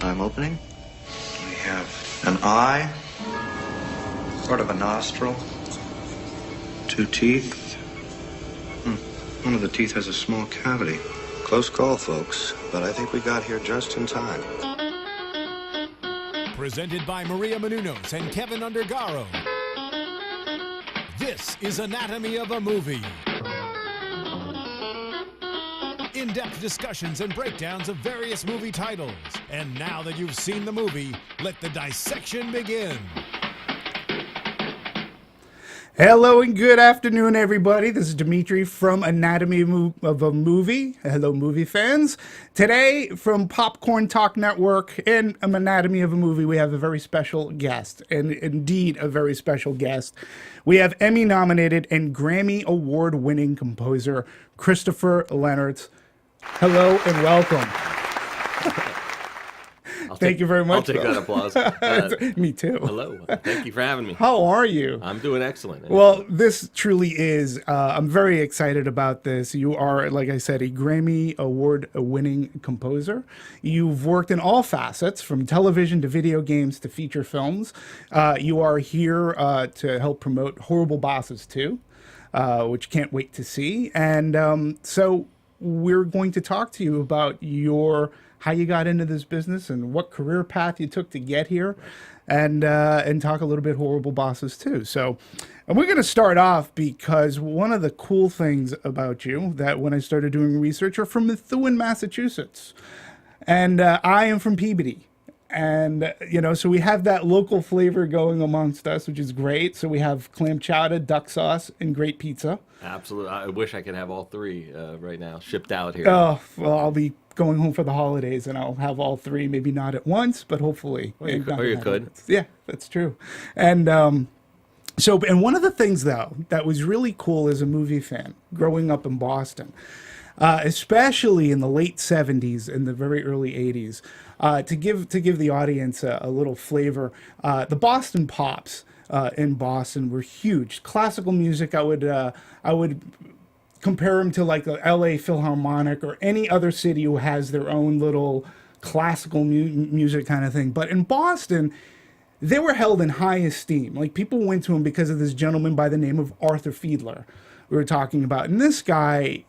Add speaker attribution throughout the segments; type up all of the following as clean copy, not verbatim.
Speaker 1: I'm opening. We have an eye, sort of a nostril, 2 teeth. One of the teeth has a small cavity. Close call, folks, but I think we got here just in time.
Speaker 2: Presented by Maria Menounos and Kevin Undergaro. This is Anatomy of a Movie. In-depth discussions and breakdowns of various movie titles. And now that you've seen the movie, let the dissection begin.
Speaker 3: Hello and good afternoon, everybody. This is Demetri from Anatomy of a Movie. Hello, movie fans. Today, from Popcorn Talk Network and Anatomy of a Movie, we have a very special guest, and indeed a very special guest. We have Emmy-nominated and Grammy Award-winning composer Christopher Lennertz. Hello and welcome. Thank you very much.
Speaker 4: I'll take that applause.
Speaker 3: Me too.
Speaker 4: Hello. Thank you for having me.
Speaker 3: How are you?
Speaker 4: I'm doing excellent.
Speaker 3: Well, this truly is. I'm very excited about this. You are, like I said, a Grammy Award-winning composer. You've worked in all facets, from television to video games to feature films. You are here to help promote Horrible Bosses 2, which can't wait to see. And so we're going to talk to you about how you got into this business and what career path you took to get here, and talk a little bit Horrible Bosses too. So, and we're going to start off because one of the cool things about you that when I started doing research are from Methuen, Massachusetts, and I am from Peabody. And, so we have that local flavor going amongst us, which is great. So we have clam chowder, duck sauce, and great pizza.
Speaker 4: Absolutely. I wish I could have all three right now shipped out here.
Speaker 3: Oh, well, I'll be going home for the holidays and I'll have all three, maybe not at once, but hopefully.
Speaker 4: Or you could.
Speaker 3: Yeah, that's true. And and one of the things, though, that was really cool as a movie fan growing up in Boston, especially in the late 70s and the very early 80s, to give the audience a little flavor, the Boston Pops in Boston were huge. Classical music, I would compare them to like the LA Philharmonic or any other city who has their own little classical music kind of thing. But in Boston, they were held in high esteem. Like, people went to them because of this gentleman by the name of Arthur Fiedler we were talking about. And this guy,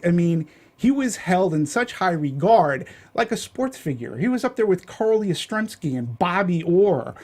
Speaker 3: I mean, he was held in such high regard, like a sports figure. He was up there with Carl Yastrzemski and Bobby Orr.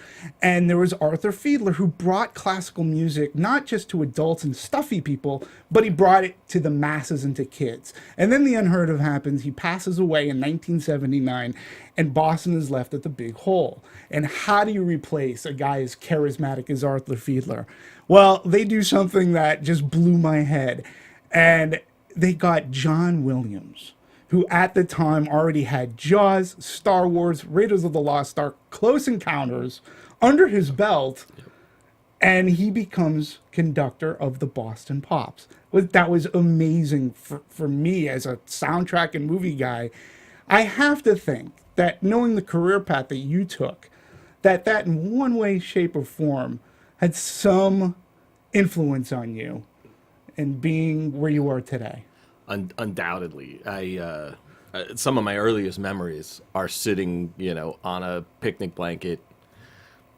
Speaker 3: And there was Arthur Fiedler, who brought classical music not just to adults and stuffy people, but he brought it to the masses and to kids. And then the unheard of happens. He passes away in 1979, and Boston is left at the big hole. And how do you replace a guy as charismatic as Arthur Fiedler? Well, they do something that just blew my head. And they got John Williams, who at the time already had Jaws, Star Wars, Raiders of the Lost Ark, Close Encounters under his belt, and he becomes conductor of the Boston Pops. That was amazing for me as a soundtrack and movie guy. I have to think that, knowing the career path that you took, that in one way, shape, or form had some influence on you and being where you are today.
Speaker 4: Undoubtedly. Some of my earliest memories are sitting, on a picnic blanket,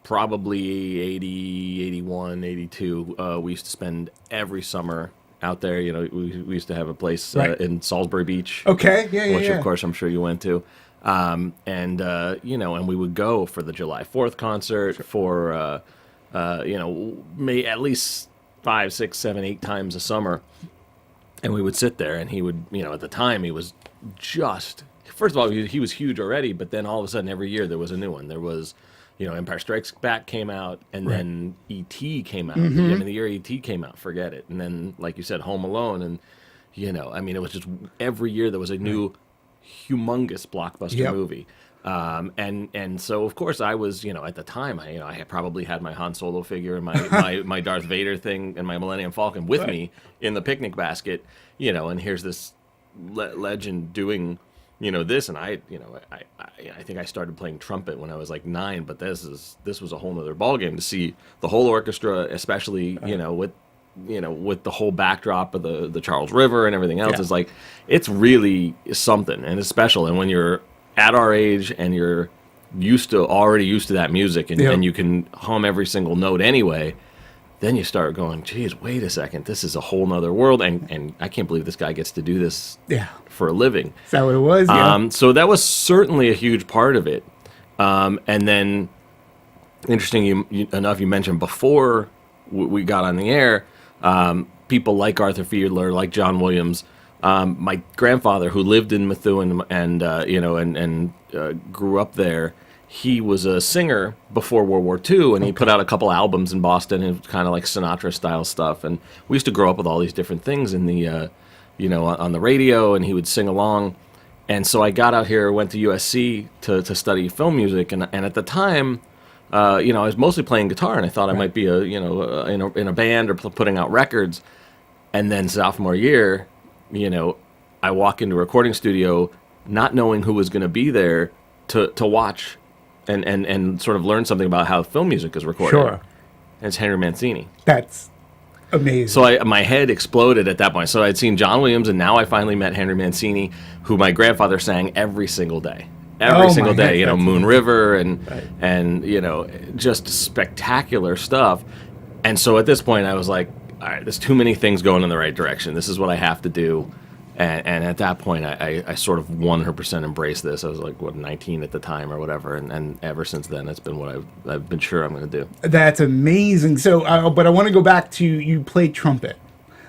Speaker 4: probably 80, 81, 82. We used to spend every summer out there. We used to have a place in Salisbury Beach.
Speaker 3: Okay, yeah.
Speaker 4: Which, of course, I'm sure you went to. And we would go for the July 4th concert, for, at least 5, 6, 7, 8 times a summer. And we would sit there, and he would, at the time, he was just, first of all, he was huge already, but then all of a sudden, every year, there was a new one. There was, Empire Strikes Back came out, and then E.T. came out.
Speaker 3: Mm-hmm.
Speaker 4: The year E.T. came out, forget it. And then, like you said, Home Alone, and, it was just every year there was a new humongous blockbuster movie. And so, of course, I was, at the time, I had probably had my Han Solo figure and my Darth Vader thing and my Millennium Falcon with me in the picnic basket, and here's this legend doing, this. And I think I started playing trumpet when I was like 9, but this was a whole nother ballgame to see the whole orchestra, especially, with the whole backdrop of the Charles River and everything else. Is like, it's really something, and it's special. And when you're at our age and you're already used to that music, and you can hum every single note anyway, then you start going, geez, wait a second, this is a whole nother world, and I can't believe this guy gets to do this for a living.
Speaker 3: Is that what it was? Yeah.
Speaker 4: So that was certainly a huge part of it. And then, interesting enough, you mentioned before we got on the air, people like Arthur Fiedler, like John Williams. My grandfather, who lived in Methuen and grew up there, he was a singer before World War II, and he put out a couple albums in Boston, and kind of like Sinatra style stuff. And we used to grow up with all these different things in the, on the radio, and he would sing along. And so I got out here, went to USC to study film music, and at the time, I was mostly playing guitar, and I thought I might be in a band or putting out records. And then sophomore year, I walk into a recording studio, not knowing who was going to be there to watch and sort of learn something about how film music is recorded.
Speaker 3: Sure.
Speaker 4: And it's Henry Mancini.
Speaker 3: That's amazing.
Speaker 4: So my head exploded at that point. So I'd seen John Williams, and now I finally met Henry Mancini, who my grandfather sang every single day. Every single day, Moon River and just spectacular stuff. And so at this point I was like, all right, there's too many things going in the right direction. This is what I have to do. And at that point, I sort of 100% embraced this. I was like, 19 at the time or whatever. And ever since then, it's been what I've been sure I'm going to do.
Speaker 3: That's amazing. So, but I want to go back to, you played trumpet.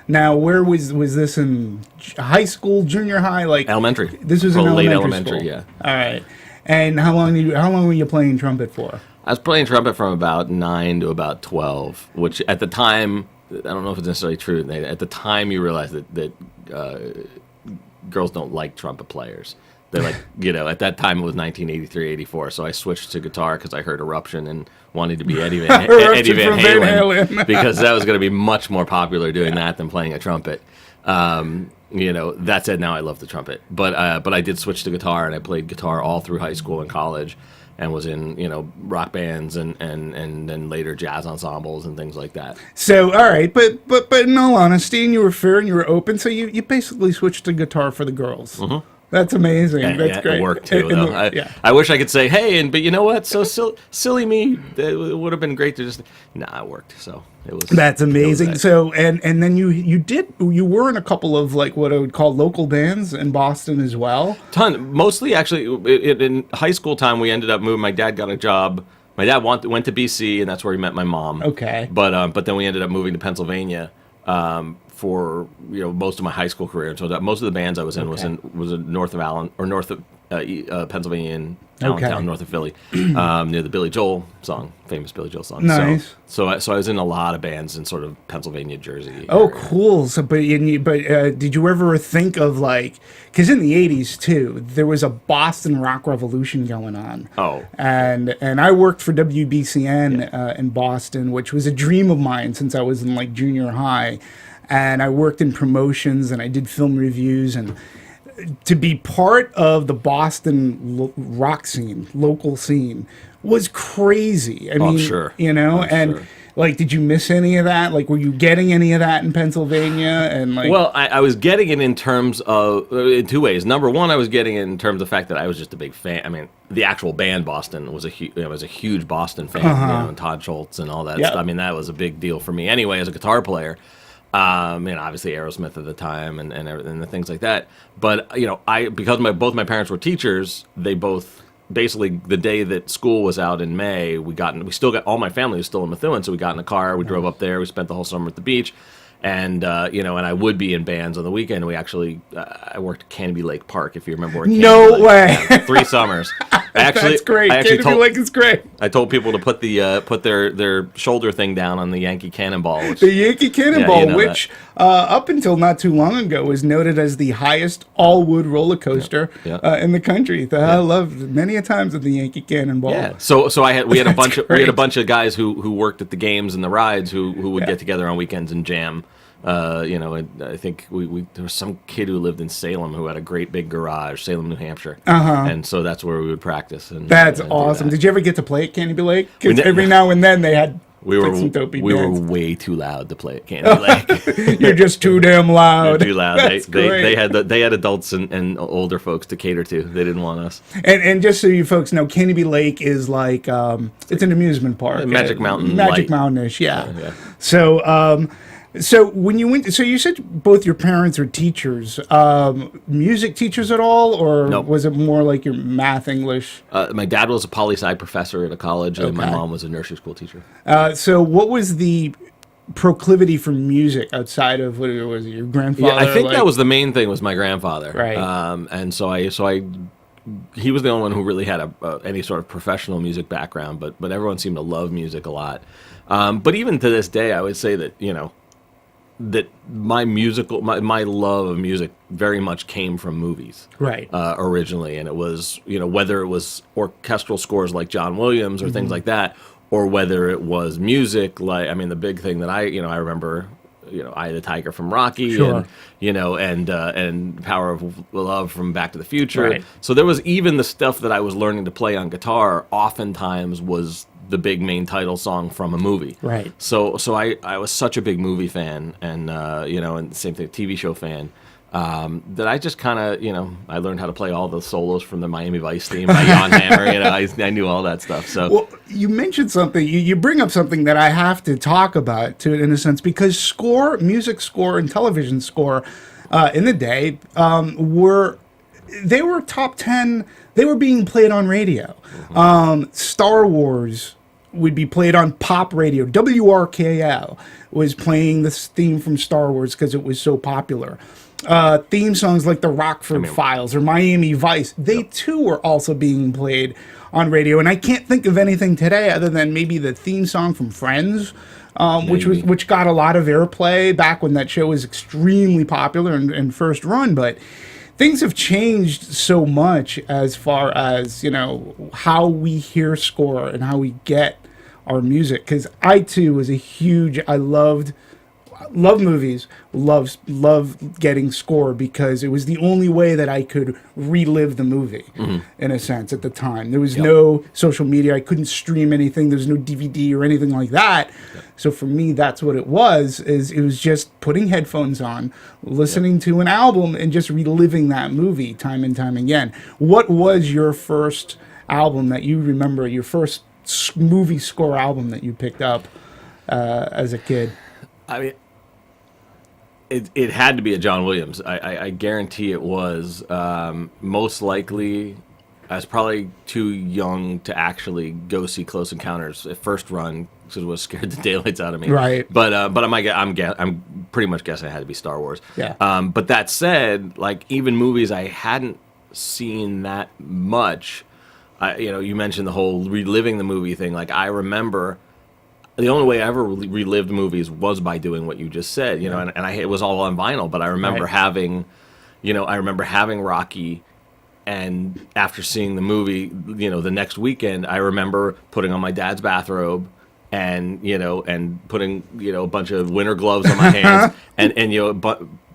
Speaker 3: Now, where was this in high school, junior high, like
Speaker 4: elementary?
Speaker 3: This was in elementary
Speaker 4: late elementary,
Speaker 3: school.
Speaker 4: yeah.
Speaker 3: All right. And how long were you playing trumpet for?
Speaker 4: I was playing trumpet from about 9 to about 12, which at the time, I don't know if it's necessarily true. At the time, you realize that girls don't like trumpet players. They're like, at that time it was 1983, 84, so I switched to guitar because I heard Eruption and wanted to be Eddie Van Halen because that was going to be much more popular doing that than playing a trumpet. That said, now I love the trumpet. But I did switch to guitar, and I played guitar all through high school and college, and was in rock bands and then later jazz ensembles and things like that.
Speaker 3: So all right, but in all honesty, and you were fair and you were open, so you basically switched to guitar for the girls. Mm-hmm. That's amazing. That's great.
Speaker 4: It worked too. Though. I wish I could say, hey, but you know what? So silly me. It would have been great to just. Nah, it worked. So it was.
Speaker 3: That's amazing. So and then you were in a couple of like what I would call local bands in Boston as well.
Speaker 4: Mostly actually in high school time we ended up moving. My dad got a job. My dad went to BC, and that's where he met my mom.
Speaker 3: Okay.
Speaker 4: But then we ended up moving to Pennsylvania. For most of my high school career, and so that most of the bands I was in was in north of Pennsylvania, in Allentown, north of Philly, near the Billy Joel song, famous Billy Joel song.
Speaker 3: Nice.
Speaker 4: So I was in a lot of bands in sort of Pennsylvania, Jersey.
Speaker 3: Oh, area. Cool. So, but did you ever think of because in the '80s too, there was a Boston rock revolution going on.
Speaker 4: Oh.
Speaker 3: And I worked for WBCN in Boston, which was a dream of mine since I was in junior high. And I worked in promotions, and I did film reviews, and to be part of the Boston rock scene, local scene, was crazy. I mean,
Speaker 4: sure.
Speaker 3: Sure. Did you miss any of that? Were you getting any of that in Pennsylvania? And
Speaker 4: well, I was getting it in terms of in two ways. Number one, I was getting it in terms of the fact that I was just a big fan. I mean, the actual band Boston was a huge Boston fan, and Todd Schultz and all that stuff. I mean, that was a big deal for me anyway as a guitar player. Obviously Aerosmith at the time and the things like that. But because both my parents were teachers, they both basically the day that school was out in May, we still got all my family was still in Methuen, so we got in a car, we drove up there, we spent the whole summer at the beach. And and I would be in bands on the weekend. We actually, I worked at Canby Lake Park, if you remember where.
Speaker 3: No way.
Speaker 4: 3 summers.
Speaker 3: That's great. Canby Lake is great.
Speaker 4: I told people to put their shoulder thing down on the Yankee Cannonball.
Speaker 3: The Yankee Cannonball, which up until not too long ago was noted as the highest all-wood roller coaster in the country. I loved many a times at the Yankee Cannonball.
Speaker 4: Yeah. So we had a bunch of guys who worked at the games and the rides who would get together on weekends and jam. I think there was some kid who lived in Salem who had a great big garage, Salem, New Hampshire, and so that's where we would practice. And
Speaker 3: that's awesome. Did you ever get to play at Canby Lake? Because every now and then they had
Speaker 4: We were
Speaker 3: some dopey
Speaker 4: we were
Speaker 3: bands.
Speaker 4: way too loud to play at Candy Lake.
Speaker 3: You're just too damn loud.
Speaker 4: Too loud.
Speaker 3: That's great.
Speaker 4: They had adults and older folks to cater to. They didn't want us.
Speaker 3: And just so you folks know, Canopy Lake is like it's an amusement park.
Speaker 4: Magic Mountain
Speaker 3: Magic
Speaker 4: light.
Speaker 3: Mountain-ish, yeah.
Speaker 4: Yeah.
Speaker 3: So when you went, so you said both your parents are teachers, music teachers at all, or
Speaker 4: Nope.
Speaker 3: was it more like your math, English?
Speaker 4: My dad was a poli-sci professor at a college, and my
Speaker 3: Okay.
Speaker 4: mom was a nursery school teacher.
Speaker 3: So what was the proclivity for music outside of what was it, your grandfather?
Speaker 4: Yeah, I think
Speaker 3: like-
Speaker 4: that was the main thing. Was my grandfather,
Speaker 3: Right.
Speaker 4: And so he was the only one who really had any sort of professional music background, but everyone seemed to love music a lot. But even to this day, I would say that that my love of music very much came from movies,
Speaker 3: Right.
Speaker 4: Originally, and it was whether it was orchestral scores like John Williams or things like that, or whether it was music like the big thing that I remember. Eye the Tiger from Rocky,
Speaker 3: Sure.
Speaker 4: and Power of Love from Back to the Future.
Speaker 3: Right.
Speaker 4: So there was even the stuff that I was learning to play on guitar. Oftentimes was the big main title song from a movie.
Speaker 3: Right.
Speaker 4: So I was such a big movie fan, and and same thing, TV show fan. That I just kind of, I learned how to play all the solos from the Miami Vice theme by Jan Hammer. I knew all that stuff. So
Speaker 3: Well, you mentioned something. You bring up something that I have to talk about, to in a sense, because music score, and television score, in the day, were top 10. They were being played on radio. Star Wars would be played on pop radio. WRKL was playing this theme from Star Wars because it was so popular. Theme songs like the Rockford Files or Miami Vice, they too were also being played on radio. And I can't think of anything today other than maybe the theme song from Friends, which got a lot of airplay back when that show was extremely popular and first run. But things have changed so much as far as how we hear score and how we get our music. Because I too was I loved movies, love getting score, because it was the only way that I could relive the movie, in a sense, at the time. There was no social media. I couldn't stream anything. There was no DVD or anything like that. So for me, that's what it was just putting headphones on, listening to an album, and just reliving that movie time and time again. What was your first album that you remember, your first movie score album that you picked up as a kid?
Speaker 4: It had to be a John Williams. I guarantee it was. Most likely, I was probably too young to actually go see Close Encounters at first run because it was scared the daylights out of me.
Speaker 3: Right.
Speaker 4: But I'm pretty much guessing it had to be Star Wars.
Speaker 3: Yeah.
Speaker 4: But that said, like even movies I hadn't seen that much. You mentioned the whole reliving the movie thing. Like I remember. The only way I ever relived movies was by doing what you just said, and it was all on vinyl. But I remember having Rocky, and after seeing the movie, the next weekend, I remember putting on my dad's bathrobe, and putting a bunch of winter gloves on my hands, and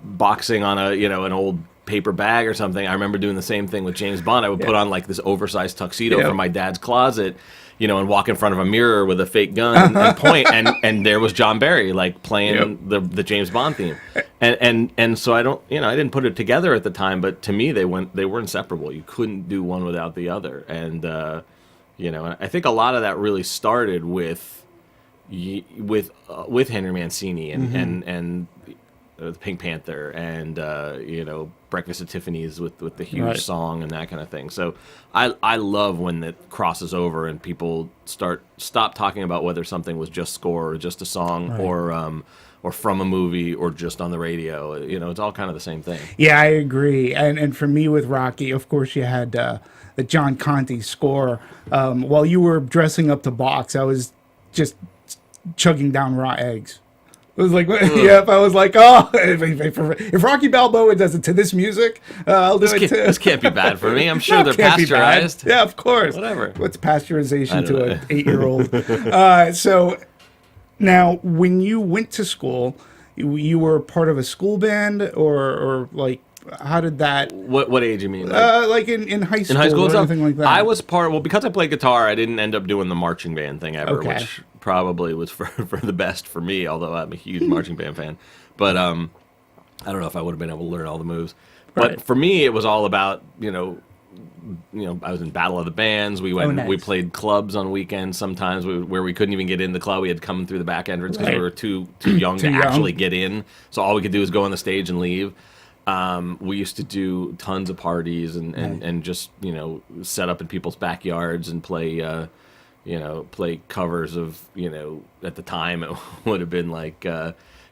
Speaker 4: boxing on an old paper bag or something. I remember doing the same thing with James Bond. I would put on like this oversized tuxedo from my dad's closet. And walk in front of a mirror with a fake gun and point, and there was John Barry like playing the James Bond theme, and so I didn't put it together at the time, but to me they were inseparable. You couldn't do one without the other, and I think a lot of that really started with Henry Mancini and the Pink Panther and Breakfast at Tiffany's with the huge song and that kind of thing. So I love when it crosses over and people stop talking about whether something was just score or just a song or from a movie or just on the radio. It's all kind of the same thing.
Speaker 3: Yeah, I agree. And for me with Rocky, of course, you had the John Conte score. While you were dressing up to box, I was just chugging down raw eggs. It was like, yep, I was like, oh, if Rocky Balboa does it to this music, I'll do it too.
Speaker 4: This can't be bad for me. I'm sure they're pasteurized.
Speaker 3: Yeah, of course.
Speaker 4: Whatever.
Speaker 3: What's pasteurization to an 8-year-old? So now, when you went to school, you were part of a school band or like how did that?
Speaker 4: What age you mean?
Speaker 3: Like in high school,
Speaker 4: in high school
Speaker 3: or
Speaker 4: and stuff?
Speaker 3: anything like that?
Speaker 4: I was because I played guitar, I didn't end up doing the marching band thing ever,
Speaker 3: Okay.
Speaker 4: which probably was for the best for me, although I'm a huge marching band fan. But I don't know if I would have been able to learn all the moves.
Speaker 3: Right.
Speaker 4: But for me, it was all about, I was in Battle of the Bands. We went,
Speaker 3: nice.
Speaker 4: we played clubs on weekends sometimes where we couldn't even get in the club. We had to come through the back entrance because
Speaker 3: Right.
Speaker 4: we were too young to
Speaker 3: young.
Speaker 4: actually get in. So all we could do was go on the stage and leave. We used to do tons of parties and just, set up in people's backyards and play, play covers of, at the time it would have been like,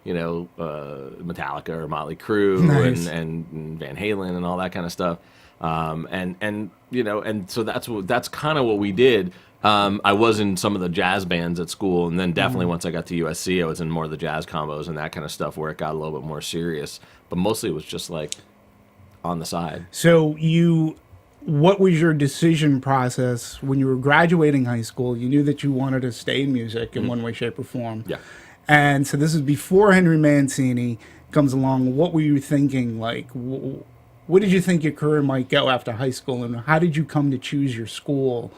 Speaker 4: Metallica or Motley Crue
Speaker 3: Nice.
Speaker 4: and Van Halen and all that kind of stuff. And so that's kind of what we did. I was in some of the jazz bands at school, and then definitely once I got to USC, I was in more of the jazz combos and that kind of stuff where it got a little bit more serious. But mostly it was just like on the side.
Speaker 3: So what was your decision process when you were graduating high school? You knew that you wanted to stay in music in one way, shape, or form.
Speaker 4: Yeah.
Speaker 3: And so this is before Henry Mancini comes along. What were you thinking? Like, what did you think your career might go after high school, and how did you come to choose your school?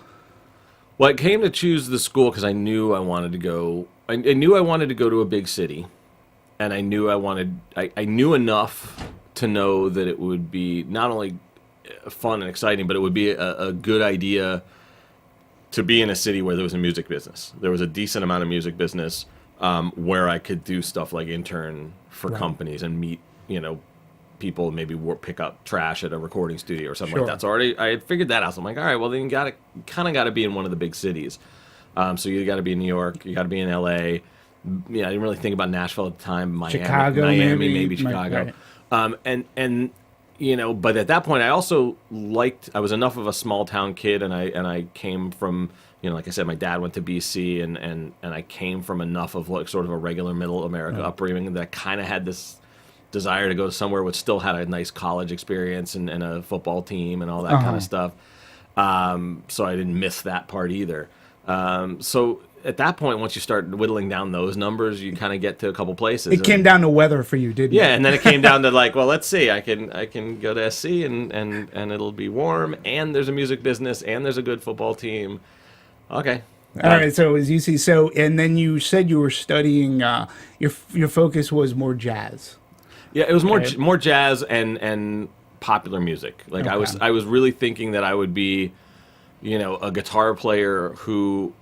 Speaker 4: Well, I came to choose the school because I knew I wanted to go. I knew I wanted to go to a big city, and I knew I knew enough to know that it would be not only fun and exciting, but it would be a good idea to be in a city where there was a music business. There was a decent amount of music business where I could do stuff like intern for companies and meet, people, maybe pick up trash at a recording studio or something like that. So I had figured that out. So I'm like, all right, well, then you kind of got to be in one of the big cities. So you got to be in New York, you got to be in LA. I didn't really think about Nashville at the time. Miami, maybe Chicago.
Speaker 3: Right.
Speaker 4: But at that point, I also I was enough of a small town kid, and I came from, like I said, my dad went to BC, and I came from enough of like sort of a regular middle America upbringing that I kind of had this desire to go somewhere which still had a nice college experience and a football team and all that kind of stuff. So I didn't miss that part either. So at that point, once you start whittling down those numbers, you kind of get to a couple places.
Speaker 3: It came down to weather for you, didn't it?
Speaker 4: Yeah, and then it came down to like, well, let's see, I can go to SC and it'll be warm, and there's a music business, and there's a good football team. Okay.
Speaker 3: All right, so as you see, and then you said you were studying. Your focus was more jazz.
Speaker 4: Yeah, it was more jazz and popular music. Like
Speaker 3: Okay.
Speaker 4: I was really thinking that I would be, a guitar player who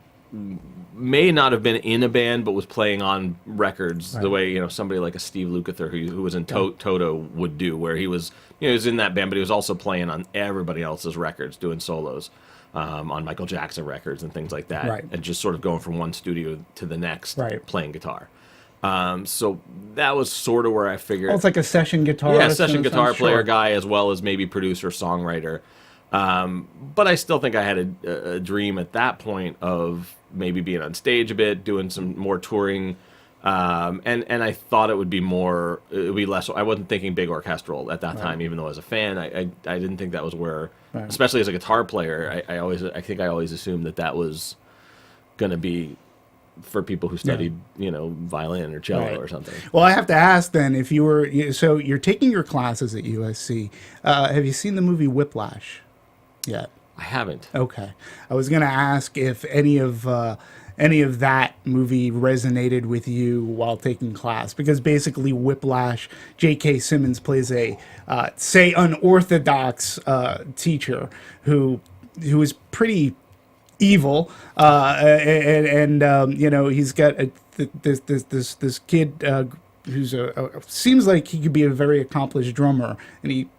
Speaker 4: may not have been in a band, but was playing on records the way somebody like a Steve Lukather who was in Toto would do, where he was he was in that band, but he was also playing on everybody else's records, doing solos on Michael Jackson records and things like that,
Speaker 3: Right.
Speaker 4: and just sort of going from one studio to the next, playing guitar. So that was sort of where I figured.
Speaker 3: Well, it's like a session guitarist.
Speaker 4: Yeah, session guitar player
Speaker 3: sure.
Speaker 4: guy, as well as maybe producer, songwriter. But I still think I had a dream at that point of maybe being on stage a bit, doing some more touring. And I thought it would be less. I wasn't thinking big orchestral at that time, even though as a fan, I didn't think that was where, especially as a guitar player, I think I always assumed that was going to be for people who studied, violin or cello or something.
Speaker 3: Well, I have to ask then, if you were, so you're taking your classes at USC. Have you seen the movie Whiplash yet?
Speaker 4: I haven't.
Speaker 3: Okay. I was going to ask if any of that movie resonated with you while taking class, because basically Whiplash, J.K. Simmons plays a, say, unorthodox teacher who is pretty evil, and he's got this kid who's seems like he could be a very accomplished drummer, and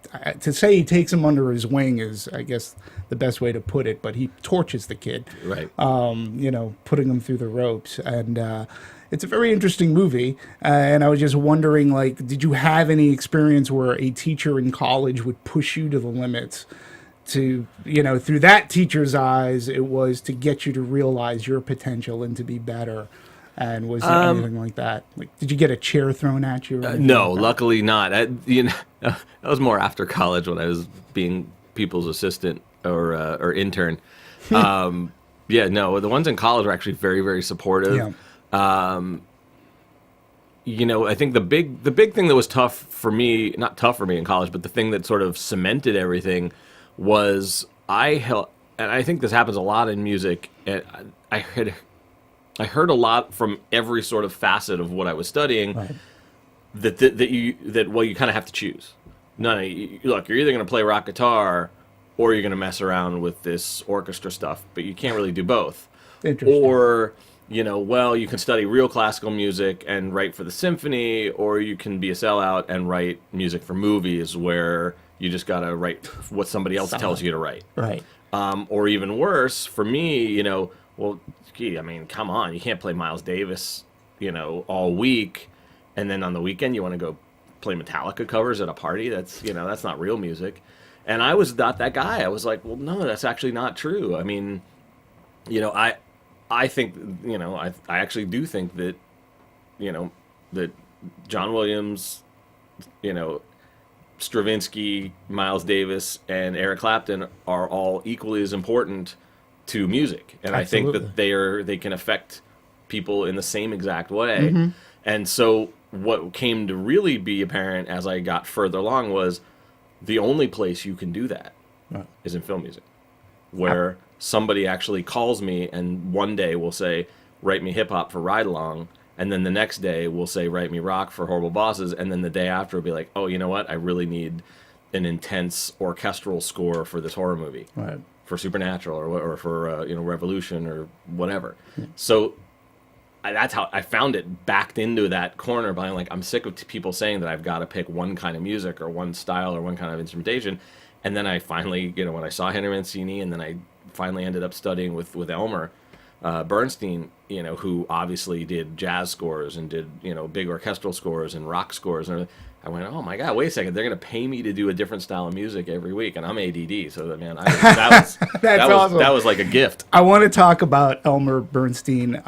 Speaker 3: to say he takes him under his wing is, I guess, the best way to put it, but he tortures the kid,
Speaker 4: right?
Speaker 3: Putting him through the ropes, and it's a very interesting movie. And I was just wondering, like, did you have any experience where a teacher in college would push you to the limits? To, through that teacher's eyes, it was to get you to realize your potential and to be better. And was there anything like that? Like, did you get a chair thrown at you?
Speaker 4: No, luckily not. That was more after college when I was being people's assistant or intern. No, the ones in college were actually very, very supportive.
Speaker 3: Yeah.
Speaker 4: I think the big thing that was tough for me, not tough for me in college, but the thing that sort of cemented everything was and I think this happens a lot in music, and I heard a lot from every sort of facet of what I was studying,
Speaker 3: Right.
Speaker 4: that you kind of have to choose. Look, you're either going to play rock guitar or you're going to mess around with this orchestra stuff, but you can't really do both.
Speaker 3: Interesting.
Speaker 4: Or, you can study real classical music and write for the symphony, or you can be a sellout and write music for movies where you just got to write what somebody else tells you to write.
Speaker 3: Right.
Speaker 4: Or even worse, for me, come on, you can't play Miles Davis, all week, and then on the weekend you want to go play Metallica covers at a party. That's not real music. And I was not that guy. I was like, well, no, that's actually not true. I mean, I think, I actually do think that, that John Williams, Stravinsky, Miles Davis, and Eric Clapton are all equally as important to music. And
Speaker 3: Absolutely.
Speaker 4: I think that they can affect people in the same exact way. And so what came to really be apparent as I got further along was the only place you can do that is in film music, where somebody actually calls me and one day will say, write me hip-hop for Ride Along, and then the next day will say, write me rock for Horrible Bosses, and then the day after will be like, oh, you know what, I really need an intense orchestral score for this horror movie,
Speaker 3: Right.
Speaker 4: for Supernatural or for Revolution or whatever. So that's how I found it backed into that corner by like, I'm sick of people saying that I've got to pick one kind of music or one style or one kind of instrumentation. And then I finally, when I saw Henry Mancini, and then I finally ended up studying with Elmer Bernstein, who obviously did jazz scores and did, big orchestral scores and rock scores. And I went, oh my God, wait a second. They're going to pay me to do a different style of music every week. And I'm ADD. So that
Speaker 3: Awesome.
Speaker 4: That was like a gift.
Speaker 3: I want to talk about Elmer Bernstein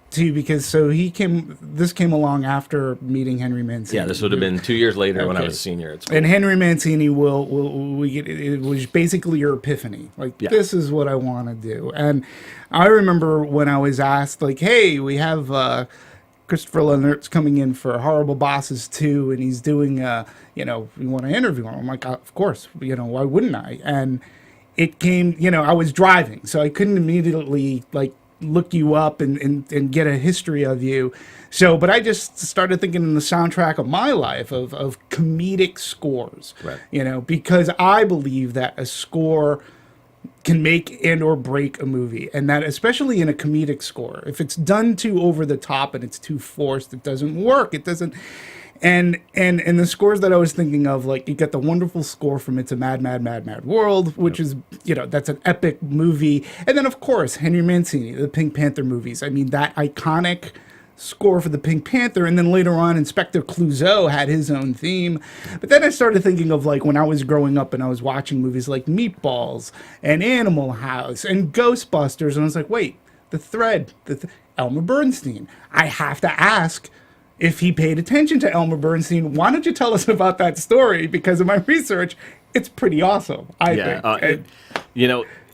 Speaker 3: too, because this came along after meeting Henry Mancini.
Speaker 4: Yeah, this would have been 2 years later when I was a senior at school.
Speaker 3: And Henry Mancini it was basically your epiphany. Like, this is what I want to do. And I remember when I was asked, like, hey, we have Christopher Lennertz coming in for Horrible Bosses 2, and he's doing, we want to interview him. I'm like, of course, why wouldn't I? And it came, I was driving, so I couldn't immediately, like, look you up and get a history of you. So, but I just started thinking in the soundtrack of my life of comedic scores,
Speaker 4: right.
Speaker 3: Because I believe that a score can make and or break a movie, and that especially in a comedic score, if it's done too over the top and it's too forced, it doesn't work. It doesn't. And the scores that I was thinking of, like, you get the wonderful score from It's a Mad, Mad, Mad, Mad World, which is, that's an epic movie. And then, of course, Henry Mancini, the Pink Panther movies. I mean, that iconic score for the Pink Panther. And then later on, Inspector Clouseau had his own theme. But then I started thinking of, like, when I was growing up and I was watching movies like Meatballs and Animal House and Ghostbusters. And I was like, wait, the thread, Elmer Bernstein. I have to ask if he paid attention to Elmer Bernstein. Why don't you tell us about that story? Because of my research, it's pretty awesome, I think.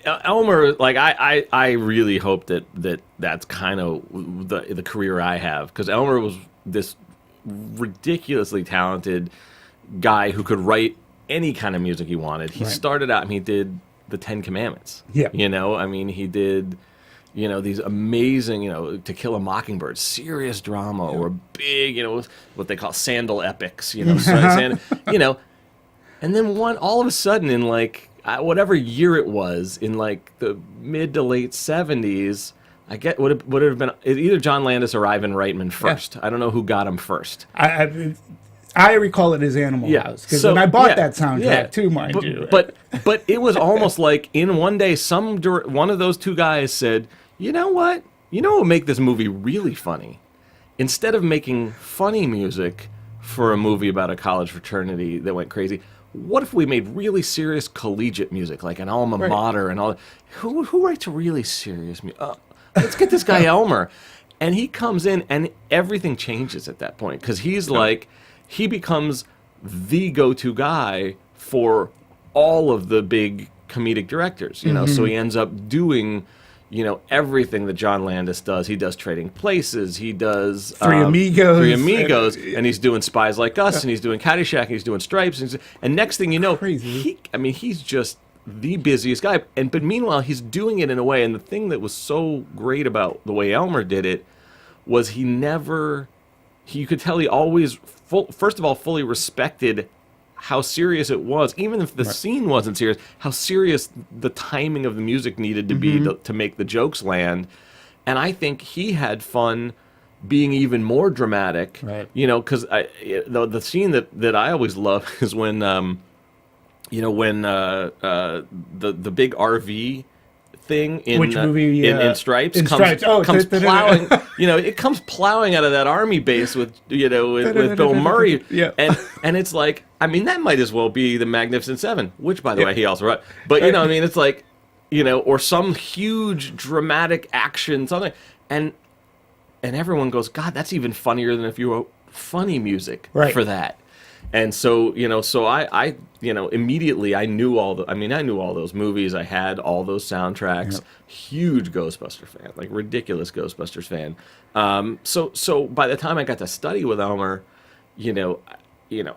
Speaker 4: Elmer, like, I really hope that's kind of the career I have, because Elmer was this ridiculously talented guy who could write any kind of music he wanted. He started out, he did the Ten Commandments.
Speaker 3: Yeah.
Speaker 4: He did... these amazing, To Kill a Mockingbird, serious drama, or big, what they call sandal epics, and then all of a sudden in like whatever year it was, in like the mid to late 70s, would it have been either John Landis or Ivan Reitman first. I don't know who got him first.
Speaker 3: I recall it as Animal House, because I bought that soundtrack too, mind you.
Speaker 4: But it was almost like in one day, one of those two guys said, you know what? What would make this movie really funny? Instead of making funny music for a movie about a college fraternity that went crazy, what if we made really serious collegiate music, like an alma mater and all that? Who writes really serious music? Let's get this guy Elmer. And he comes in, and everything changes at that point, because he becomes the go-to guy for all of the big comedic directors, So he ends up doing... everything that John Landis does. He does Trading Places. He does
Speaker 3: Three Amigos,
Speaker 4: and he's doing Spies Like Us, and he's doing Caddyshack, and he's doing Stripes, and next thing you know,
Speaker 3: Crazy.
Speaker 4: he's just the busiest guy. But meanwhile, he's doing it in a way. And the thing that was so great about the way Elmer did it was you could tell he always, first of all, fully respected how serious it was, even if the scene wasn't serious, how serious the timing of the music needed to be to make the jokes land. And I think he had fun being even more dramatic, because the scene that I always love is when, the big RV thing in
Speaker 3: Which movie?
Speaker 4: In Stripes
Speaker 3: in
Speaker 4: comes
Speaker 3: Stripes. Oh,
Speaker 4: plowing. It comes plowing out of that army base with Bill Murray.
Speaker 3: Yeah.
Speaker 4: And it's like, that might as well be the Magnificent Seven, which by the way he also wrote. But it's like, or some huge dramatic action something, and everyone goes, God, that's even funnier than if you wrote funny music for that. And so, I immediately I knew all those movies. I had all those soundtracks. Yep. Huge Ghostbusters fan, like ridiculous Ghostbusters fan. So by the time I got to study with Elmer,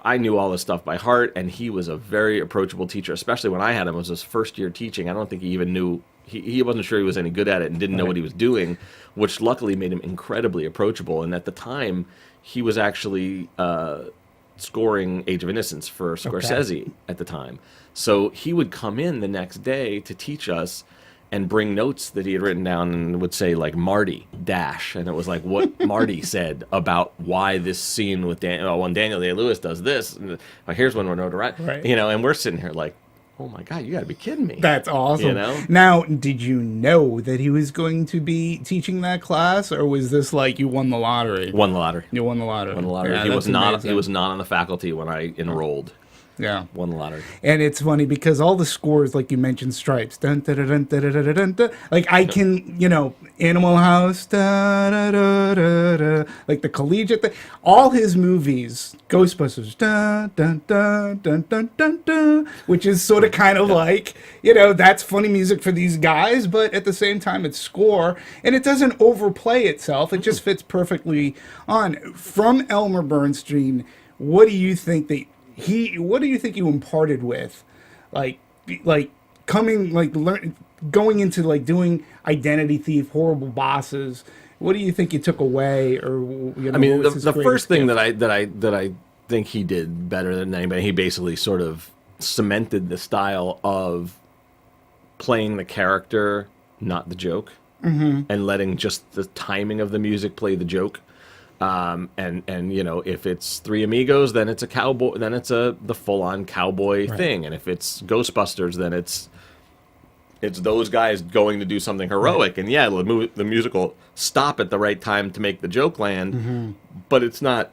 Speaker 4: I knew all this stuff by heart, and he was a very approachable teacher, especially when I had him. It was his first year teaching. I don't think he even knew, he wasn't sure he was any good at it and didn't know what he was doing, which luckily made him incredibly approachable. And at the time, he was actually scoring Age of Innocence for Scorsese at the time. So he would come in the next day to teach us and bring notes that he had written down and would say, like, Marty, dash. And it was like what Marty said about why this scene with when Daniel Day-Lewis does this. And, here's when Winona Ryder, and we're sitting here like, oh my God, you got to be kidding me.
Speaker 3: That's awesome. Now, did you know that he was going to be teaching that class, or was this like you won the lottery?
Speaker 4: Won the lottery.
Speaker 3: You won the lottery.
Speaker 4: Won the lottery.
Speaker 3: Yeah,
Speaker 4: he was not on the faculty when I enrolled.
Speaker 3: Yeah.
Speaker 4: Won the lottery.
Speaker 3: And it's funny because all the scores, like you mentioned, Stripes, dun, dun, dun, dun, dun, dun, dun, dun, like I can, Animal House, da, da, da, da, da, like the collegiate thing, all his movies, Ghostbusters, dun, dun, dun, dun, dun, dun, dun, which is sort of kind of like, that's funny music for these guys, but at the same time it's score, and it doesn't overplay itself. It just fits perfectly on. From Elmer Bernstein, what do you think you imparted with, going into like doing Identity Thief, Horrible Bosses? What do you think you took away, or
Speaker 4: the first thing that I think he did better than anybody, he basically sort of cemented the style of playing the character, not the joke, and letting just the timing of the music play the joke. And if it's Three Amigos, then it's a cowboy, then it's the full-on cowboy thing, and if it's Ghostbusters, then it's those guys going to do something heroic, and the music will stop at the right time to make the joke land, but it's not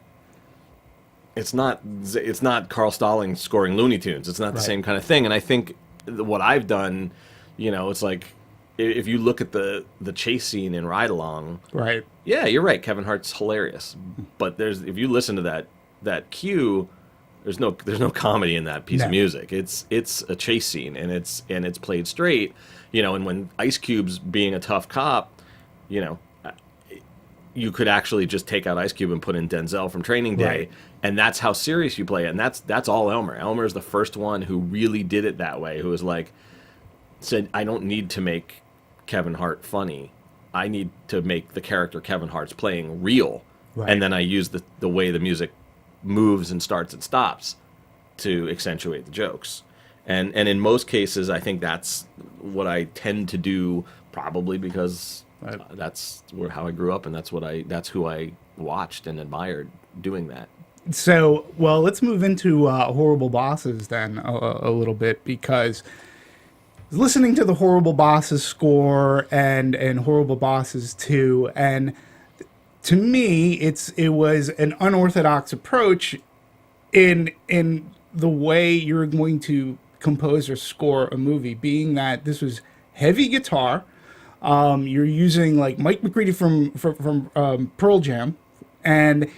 Speaker 4: Carl Stalling scoring Looney Tunes. It's not the same kind of thing. And I think what I've done, it's like, if you look at the chase scene in Ride Along, yeah, you're right. Kevin Hart's hilarious, but if you listen to that cue, there's no comedy in that piece of music. It's a chase scene, and it's played straight, And when Ice Cube's being a tough cop, you could actually just take out Ice Cube and put in Denzel from Training Day, and that's how serious you play it. And that's all Elmer. Elmer is the first one who really did it that way. Who was like, said, I don't need to make Kevin Hart funny. I need to make the character Kevin Hart's playing real. And then I use the way the music moves and starts and stops to accentuate the jokes. And in most cases, I think that's what I tend to do, probably because that's how I grew up, and that's who I watched and admired doing that.
Speaker 3: So, well, let's move into Horrible Bosses then a little bit, because listening to the Horrible Bosses score and Horrible Bosses 2, and to me, it was an unorthodox approach in the way you're going to compose or score a movie, being that this was heavy guitar. You're using like Mike McCready from Pearl Jam, and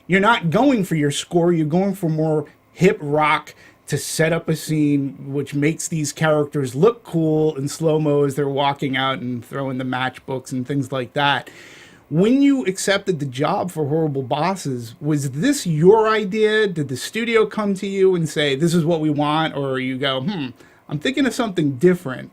Speaker 3: you're not going for your score. You're going for more hip rock to set up a scene which makes these characters look cool in slow-mo as they're walking out and throwing the matchbooks and things like that. When you accepted the job for Horrible Bosses, was this your idea? Did the studio come to you and say, this is what we want? Or you go, I'm thinking of something different.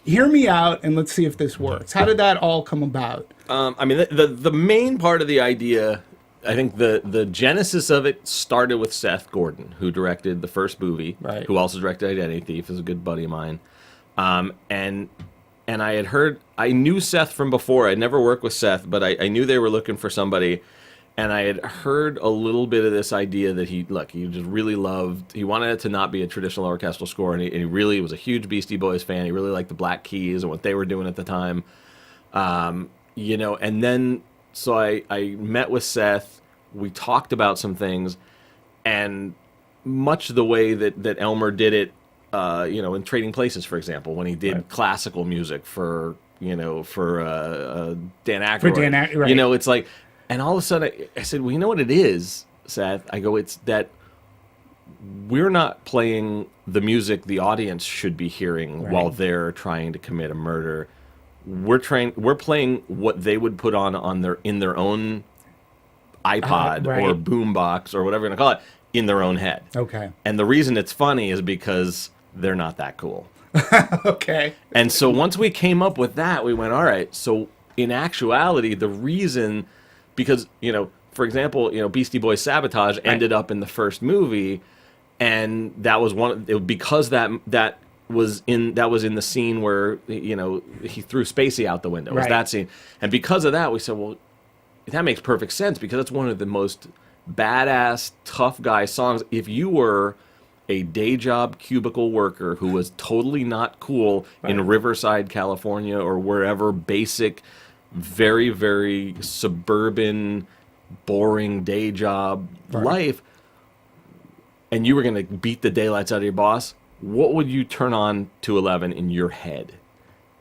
Speaker 3: Hear me out and let's see if this works. How did that all come about?
Speaker 4: I mean, the main part of the idea, I think the genesis of it started with Seth Gordon, who directed the first movie,
Speaker 3: right,
Speaker 4: who also directed Identity Thief, is a good buddy of mine. And I knew Seth from before. I'd never worked with Seth, but I knew they were looking for somebody. And I had heard a little bit of this idea that he just really loved, he wanted it to not be a traditional orchestral score, and he really was a huge Beastie Boys fan. He really liked the Black Keys and what they were doing at the time. And then, so I met with Seth, we talked about some things, and much the way that Elmer did it, in Trading Places, for example, when he did classical music for Dan Aykroyd.
Speaker 3: For Dan Aykroyd, right.
Speaker 4: It's like, and all of a sudden I said, well, you know what it is, Seth? I go, it's that we're not playing the music the audience should be hearing while they're trying to commit a murder. We're playing what they would put on their own iPod or boombox or whatever you're gonna call it in their own head.
Speaker 3: Okay.
Speaker 4: And the reason it's funny is because they're not that cool.
Speaker 3: Okay.
Speaker 4: And so once we came up with that, we went, all right, so in actuality, the reason, because, for example, Beastie Boys Sabotage ended up in the first movie, and that was because that was in the scene where, he threw Spacey out the window. It was that scene. And because of that, we said, well, that makes perfect sense, because it's one of the most badass, tough guy songs. If you were a day job cubicle worker who was totally not cool in Riverside, California, or wherever, basic, very, very suburban, boring day job life, and you were going to beat the daylights out of your boss, what would you turn on to 11 in your head?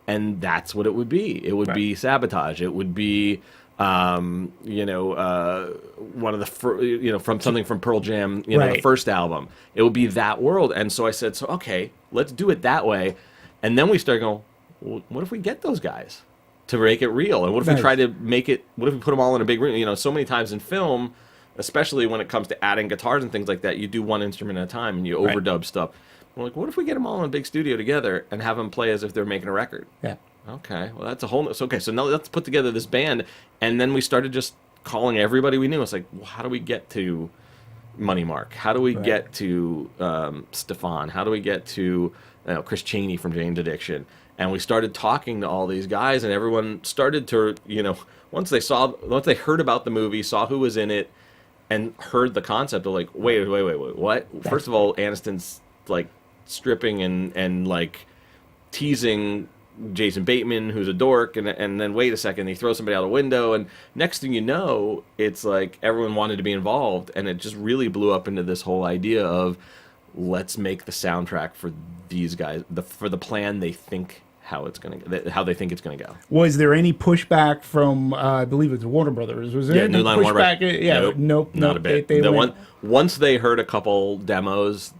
Speaker 4: And that's what it would be. It would be Sabotage. It would be one of the from something from Pearl Jam, the first album. It would be that world. And so I said, okay, let's do it that way. And then we started going, well, what if we get those guys to make it real? And what if we try to make it, what if we put them all in a big room? So many times in film, especially when it comes to adding guitars and things like that, you do one instrument at a time and you overdub stuff. We're like, what if we get them all in a big studio together and have them play as if they're making a record? Yeah. Okay, well, that's a whole... So now let's put together this band. And then we started just calling everybody we knew. It's like, well, how do we get to Money Mark? How do we get to Stefan? How do we get to Chris Chaney from Jane's Addiction? And we started talking to all these guys, and everyone started to, once they heard about the movie, saw who was in it, and heard the concept of like, wait, what? First of all, Aniston's like stripping and like teasing Jason Bateman, who's a dork, and then wait a second, he throws somebody out a window, and next thing you know, it's like everyone wanted to be involved, and it just really blew up into this whole idea of let's make the soundtrack for these guys, for the plan they think how they think it's gonna go. Was
Speaker 3: there any pushback from I believe it's Warner Brothers? Was there any
Speaker 4: New Line
Speaker 3: pushback?
Speaker 4: Warner.
Speaker 3: Yeah, nope,
Speaker 4: not a bit. Once they heard a couple demos,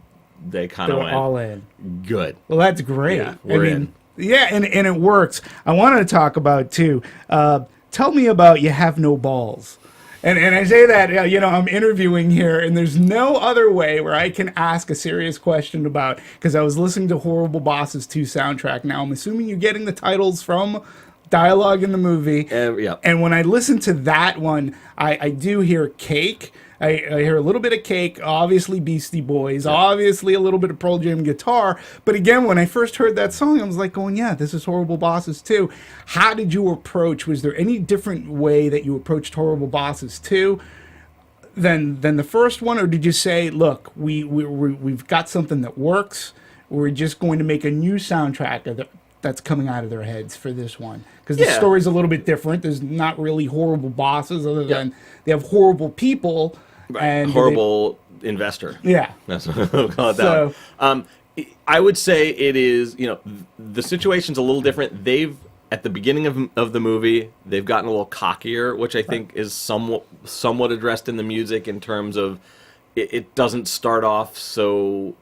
Speaker 4: they kind of went
Speaker 3: all in.
Speaker 4: Good.
Speaker 3: Well, that's great.
Speaker 4: Yeah, we're in.
Speaker 3: Yeah, and it works. I wanted to talk about, too, tell me about You Have No Balls. And I say that, I'm interviewing here, and there's no other way where I can ask a serious question about, because I was listening to Horrible Bosses 2 soundtrack. Now, I'm assuming you're getting the titles from dialogue in the movie.
Speaker 4: Yeah.
Speaker 3: And when I listen to that one, I do hear Cake. I hear a little bit of Cake, obviously Beastie Boys, obviously a little bit of Pearl Jam guitar. But again, when I first heard that song, I was like going, yeah, this is Horrible Bosses 2. How did you approach? Was there any different way that you approached Horrible Bosses 2 than the first one? Or did you say, look, we've got something that works. We're just going to make a new soundtrack that's coming out of their heads for this one? Because the story's a little bit different. There's not really horrible bosses other than they have horrible people. And
Speaker 4: horrible investor.
Speaker 3: Yeah.
Speaker 4: That's what we'll call it that. So, I would say it is, the situation's a little different. At the beginning of the movie, they've gotten a little cockier, which I think is somewhat addressed in the music in terms of it doesn't start off so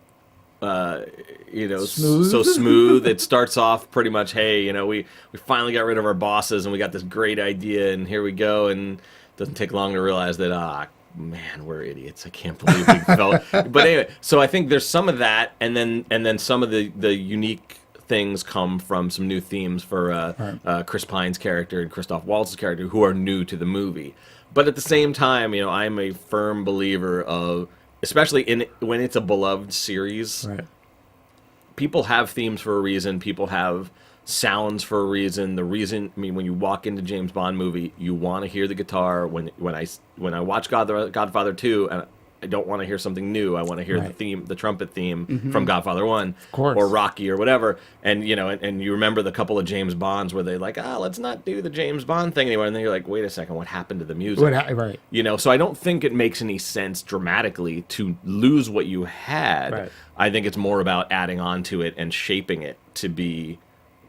Speaker 3: Smooth.
Speaker 4: so smooth. It starts off pretty much, hey, we finally got rid of our bosses and we got this great idea and here we go, and it doesn't take long to realize that, man, we're idiots. I can't believe we felt. But anyway, so I think there's some of that, and then some of the unique things come from some new themes for Chris Pine's character and Christoph Waltz's character, who are new to the movie. But at the same time, I'm a firm believer of, especially when it's a beloved series,
Speaker 3: Right.
Speaker 4: people have themes for a reason. People have sounds for a reason. When you walk into James Bond movie, you want to hear the guitar. When I watch Godfather 2, and I don't want to hear something new. I want to hear the trumpet theme from Godfather 1, or Rocky or whatever. And and you remember the couple of James Bonds where they like, let's not do the James Bond thing anymore. And then you're like, wait a second, what happened to the music?
Speaker 3: Right.
Speaker 4: So I don't think it makes any sense dramatically to lose what you had.
Speaker 3: Right.
Speaker 4: I think it's more about adding on to it and shaping it to be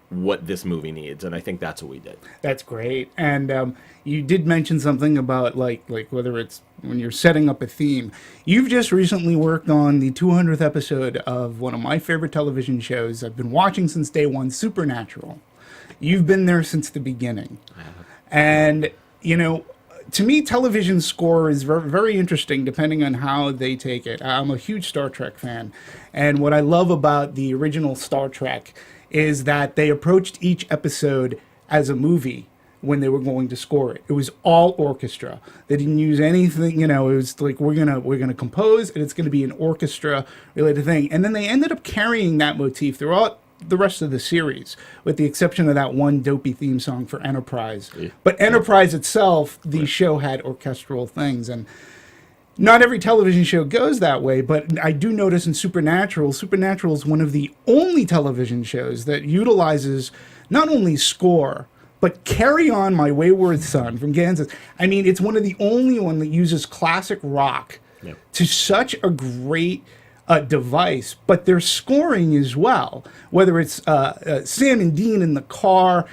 Speaker 4: what this movie needs, and I think that's what we did.
Speaker 3: That's great. And you did mention something about like whether it's when you're setting up a theme. You've just recently worked on the 200th episode of one of my favorite television shows I've been watching since day one, Supernatural. You've been there since the beginning. And, to me, television score is very, very interesting depending on how they take it. I'm a huge Star Trek fan. And what I love about the original Star Trek is that they approached each episode as a movie when they were going to score it. It was all orchestra. They didn't use anything, it was like we're gonna compose and it's gonna be an orchestra related thing. And then they ended up carrying that motif throughout the rest of the series, with the exception of that one dopey theme song for Enterprise. Yeah. But Enterprise itself, the show had orchestral things, and not every television show goes that way, but I do notice in Supernatural is one of the only television shows that utilizes not only score, but Carry On My Wayward Son from Kansas. I mean, it's one of the only one that uses classic rock to such a great device, but their scoring as well, whether it's Sam and Dean in the car,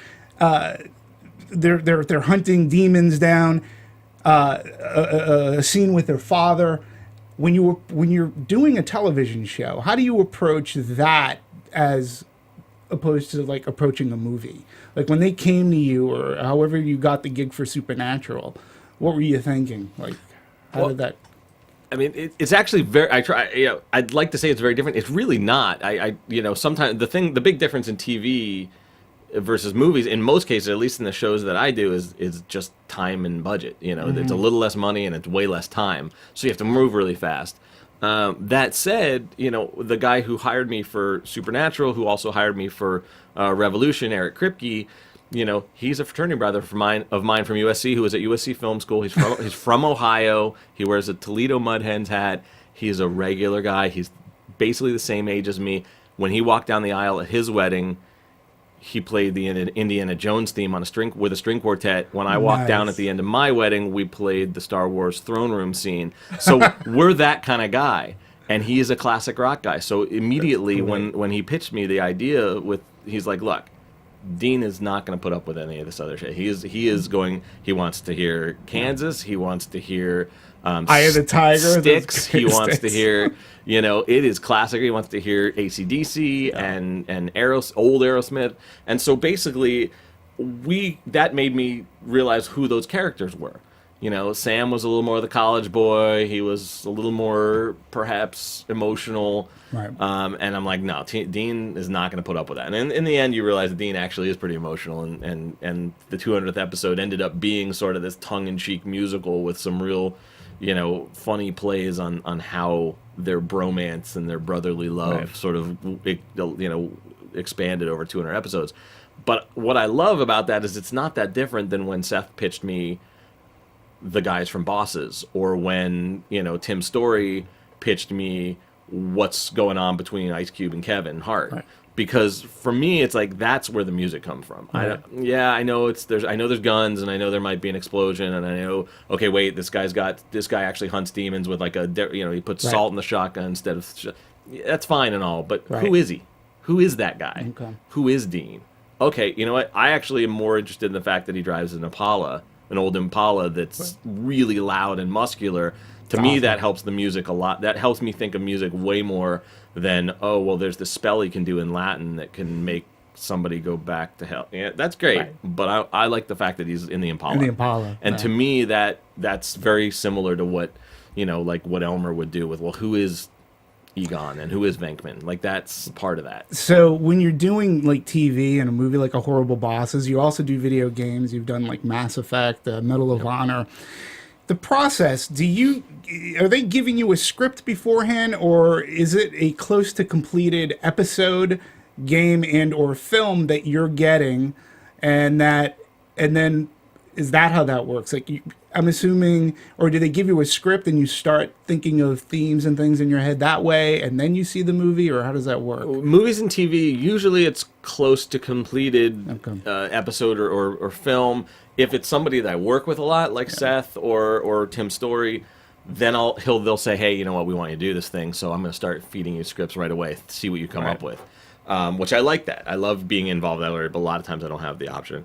Speaker 3: they're hunting demons down, a scene with their father. When you're doing a television show, how do you approach that as opposed to like approaching a movie? Like when they came to you, or however you got the gig for Supernatural, what were you thinking? Like, how did that?
Speaker 4: I mean, it's actually very. I'd like to say it's very different. It's really not. Sometimes the big difference in TV versus movies, in most cases, at least in the shows that I do, is just time and budget. It's a little less money and it's way less time, so you have to move really fast. That said, the guy who hired me for Supernatural, who also hired me for Revolution, Eric Kripke, he's a fraternity brother of mine from USC, who was at USC Film School. He's from Ohio. He wears a Toledo Mud Hens hat. He's a regular guy. He's basically the same age as me. When he walked down the aisle at his wedding, he played the Indiana Jones theme with a string quartet. When I walked down at the end of my wedding, we played the Star Wars throne room scene. So we're that kind of guy, and he is a classic rock guy. So immediately when he pitched me the idea, he's like, look, Dean is not going to put up with any of this other shit. He wants to hear Kansas. He wants to hear
Speaker 3: Eye of the Tiger,
Speaker 4: Sticks. He wants to hear, it is classic. He wants to hear AC/DC and old Aerosmith. And so basically, that made me realize who those characters were. Sam was a little more the college boy. He was a little more, perhaps, emotional.
Speaker 3: Right.
Speaker 4: And I'm like, no, Dean is not going to put up with that. And in the end, you realize that Dean actually is pretty emotional. And the 200th episode ended up being sort of this tongue-in-cheek musical with some real, funny plays on how their bromance and their brotherly love sort of, expanded over 200 episodes. But what I love about that is it's not that different than when Seth pitched me the guys from Bosses, or when Tim Story pitched me what's going on between Ice Cube and Kevin Hart. Right. Because for me, it's like that's where the music comes from. Right. I know there's guns, and I know there might be an explosion, and I know, okay, wait, this guy actually hunts demons with like he puts salt in the shotgun instead of. That's fine and all, but who is he? Who is that guy? Okay. Who is Dean? Okay, you know what? I actually am more interested in the fact that he drives an old Impala that's really loud and muscular. To me, that helps the music a lot. That helps me think of music way more than, oh, well, there's this spell he can do in Latin that can make somebody go back to hell. Yeah, that's great,
Speaker 3: Right.
Speaker 4: but I like the fact that he's in the Impala.
Speaker 3: In the Impala,
Speaker 4: and
Speaker 3: right.
Speaker 4: to me, that's very similar to what, like what Elmer would do with, well, who is Egon and who is Venkman? Like, that's part of that.
Speaker 3: So when you're doing like TV and a movie like A Horrible Bosses, you also do video games. You've done like Mass Effect, Medal of Honor. The process, are they giving you a script beforehand, or is it a close to completed episode, game, and or film that you're getting, and then is that how that works? Like, I'm assuming, or do they give you a script and you start thinking of themes and things in your head that way, and then you see the movie, or how does that work?
Speaker 4: Movies and TV, usually it's close to completed episode or film. If it's somebody that I work with a lot, like Seth or Tim Story, then they'll say, hey, you know what, we want you to do this thing, so I'm going to start feeding you scripts right away, see what you come up with. Which I like that. I love being involved that way, but a lot of times I don't have the option.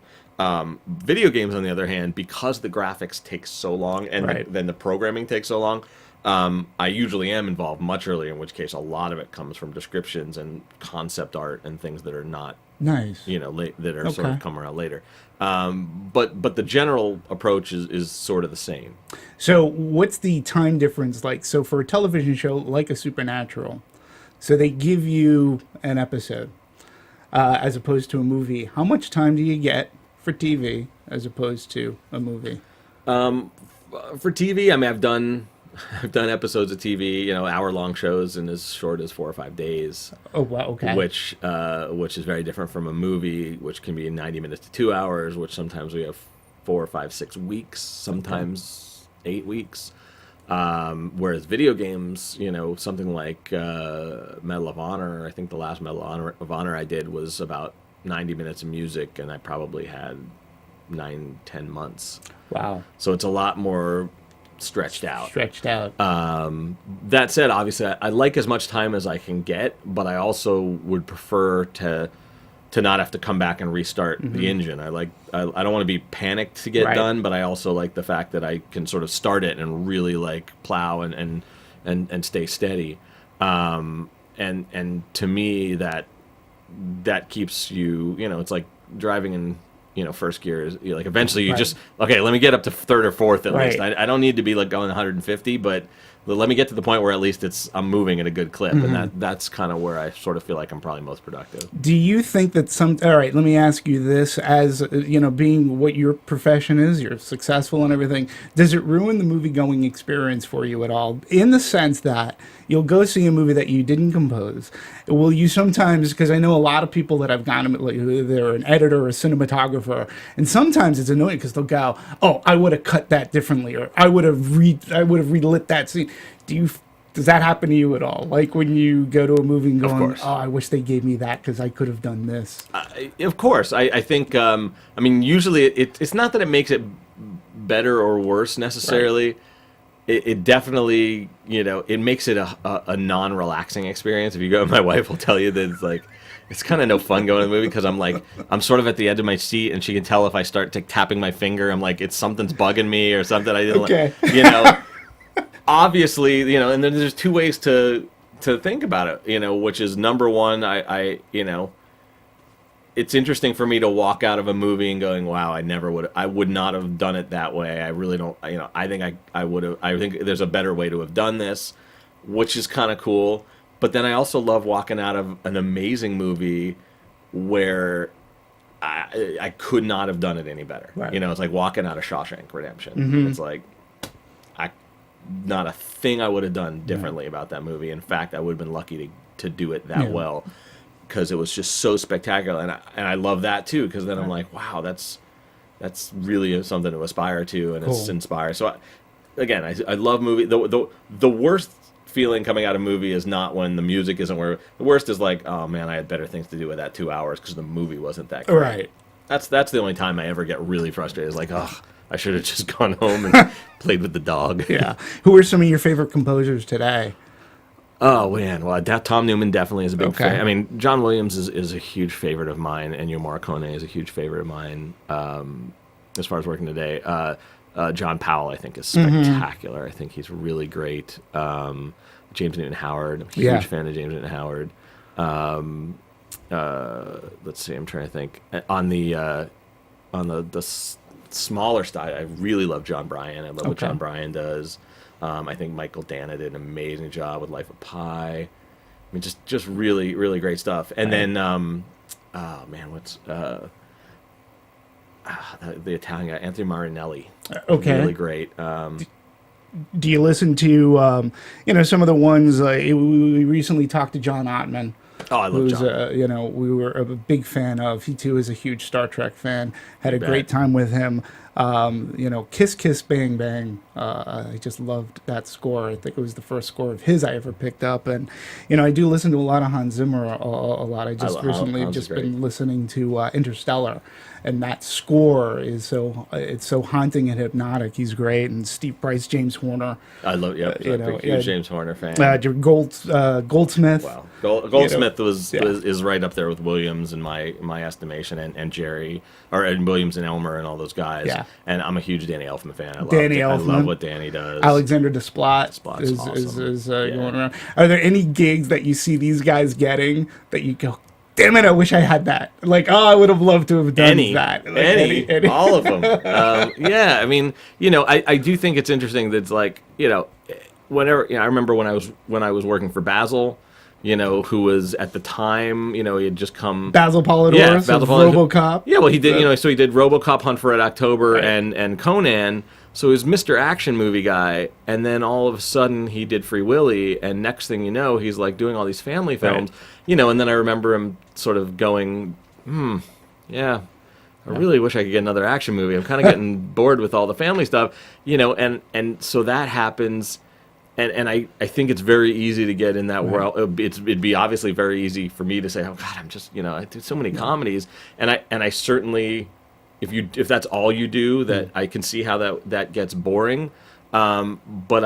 Speaker 4: Video games, on the other hand, because the graphics take so long and then the programming takes so long, I usually am involved much earlier, in which case a lot of it comes from descriptions and concept art and things that are not
Speaker 3: nice,
Speaker 4: that are sort of come around later. But the general approach is sort of the same.
Speaker 3: So what's the time difference like? So for a television show like a Supernatural, so they give you an episode as opposed to a movie. How much time do you get for TV as opposed to a movie?
Speaker 4: For TV, I mean, I've done episodes of TV, hour-long shows in as short as 4 or 5 days.
Speaker 3: Oh, wow, okay.
Speaker 4: Which is very different from a movie, which can be 90 minutes to 2 hours, which sometimes we have 4 or 5, 6 weeks, sometimes 8 weeks. Whereas video games, something like Medal of Honor, I think the last Medal of Honor I did was about 90 minutes of music, and I probably had 9-10 months.
Speaker 3: Wow.
Speaker 4: So it's a lot more stretched out. That said, obviously, I like as much time as I can get, but I also would prefer to not have to come back and restart the engine. I don't want to be panicked to get done, but I also like the fact that I can sort of start it and really like plow and stay steady. And to me, that keeps you, it's like driving in, first gear is like eventually you just, okay, let me get up to third or fourth at least. I don't need to be like going 150, but let me get to the point where at least I'm moving at a good clip. And that's kind of where I sort of feel like I'm probably most productive.
Speaker 3: Do you think that all right, let me ask you this, as being what your profession is, you're successful and everything, does it ruin the movie going experience for you at all? In the sense that you'll go see a movie that you didn't compose. Will you sometimes, because I know a lot of people that I've gone, like, they're an editor or a cinematographer, and sometimes it's annoying because they'll go, oh, I would have cut that differently, or I would have relit that scene. Does that happen to you at all? Like when you go to a movie and going, oh, I wish they gave me that because I could have done this.
Speaker 4: Of course. I think, usually it's not that it makes it better or worse necessarily. It definitely, it makes it a non-relaxing experience. If you go, my wife will tell you that it's like, it's kind of no fun going to the movie because I'm sort of at the edge of my seat, and she can tell if I start tapping my finger, I'm like, something's bugging me or something. I didn't Obviously, and then there's two ways to think about it, which is number one, I it's interesting for me to walk out of a movie and going, wow, I would not have done it that way. I really don't, I think I would have, I think there's a better way to have done this, which is kind of cool. But then I also love walking out of an amazing movie where I could not have done it any better. Right. It's like walking out of Shawshank Redemption. It's like, not a thing I would have done differently about that movie. In fact, I would have been lucky to do it that well, because it was just so spectacular, and I love that too, because then I'm like, wow, that's really something to aspire to, and it's inspired. So I love movie. The worst feeling coming out of a movie is not when the music isn't where. The worst is like, oh man, I had better things to do with that 2 hours because the movie wasn't that great.
Speaker 3: Right.
Speaker 4: That's the only time I ever get really frustrated. It's like, oh, I should have just gone home and played with the dog.
Speaker 3: Yeah. Who are some of your favorite composers today?
Speaker 4: Oh, man. Well, Tom Newman definitely is a big fan. I mean, John Williams is a huge favorite of mine. Ennio Morricone is a huge favorite of mine as far as working today. John Powell, I think, is spectacular. I think he's really great. James Newton Howard. I'm a huge fan of James Newton Howard. Let's see, I'm trying to think. On the smaller side, I really love John Bryan. I love what John Bryan does. I think Michael Dana did an amazing job with Life of Pi. I mean, just really, really great stuff. And then, oh man, what's the Italian guy, Anthony Marinelli?
Speaker 3: Okay,
Speaker 4: really great.
Speaker 3: Do you listen to some of the ones? We recently talked to John Ottman.
Speaker 4: Oh, I love John.
Speaker 3: We were a big fan of. He too is a huge Star Trek fan. Had a great time with him. Kiss Kiss Bang Bang. I just loved that score. I think it was the first score of his I ever picked up. And I do listen to a lot of Hans Zimmer a lot. I just recently been listening to Interstellar, and that score is so haunting and hypnotic. He's great. And Steve Price, James Horner.
Speaker 4: I love huge James Horner fan.
Speaker 3: Goldsmith.
Speaker 4: Wow. Goldsmith is right up there with Williams in my estimation, and Jerry and Williams and Elmer and all those guys.
Speaker 3: Yeah.
Speaker 4: And I'm a huge Danny Elfman fan. I love what Danny does.
Speaker 3: Alexander Desplat is
Speaker 4: awesome.
Speaker 3: is going around. Are there any gigs that you see these guys getting that you go, damn it, I wish I had that? Like, I would have loved to have done that. Like, any.
Speaker 4: All of them. Yeah, I mean, I do think it's interesting that it's like, whenever, I remember when I was working for Basil, who was at the time, he had just come.
Speaker 3: Basil Polidorus, RoboCop.
Speaker 4: Yeah, well, he did, so he did RoboCop, Hunt for Red October, and Conan. So he was Mr. Action Movie guy, and then all of a sudden he did Free Willy, and next thing you know, he's like doing all these family films, and then I remember him sort of going, I really wish I could get another action movie. I'm kind of getting bored with all the family stuff, and so that happens. And I think it's very easy to get in that world. It'd be obviously very easy for me to say, oh God, I'm just I do so many comedies, and I certainly, if that's all you do, that I can see how that gets boring. But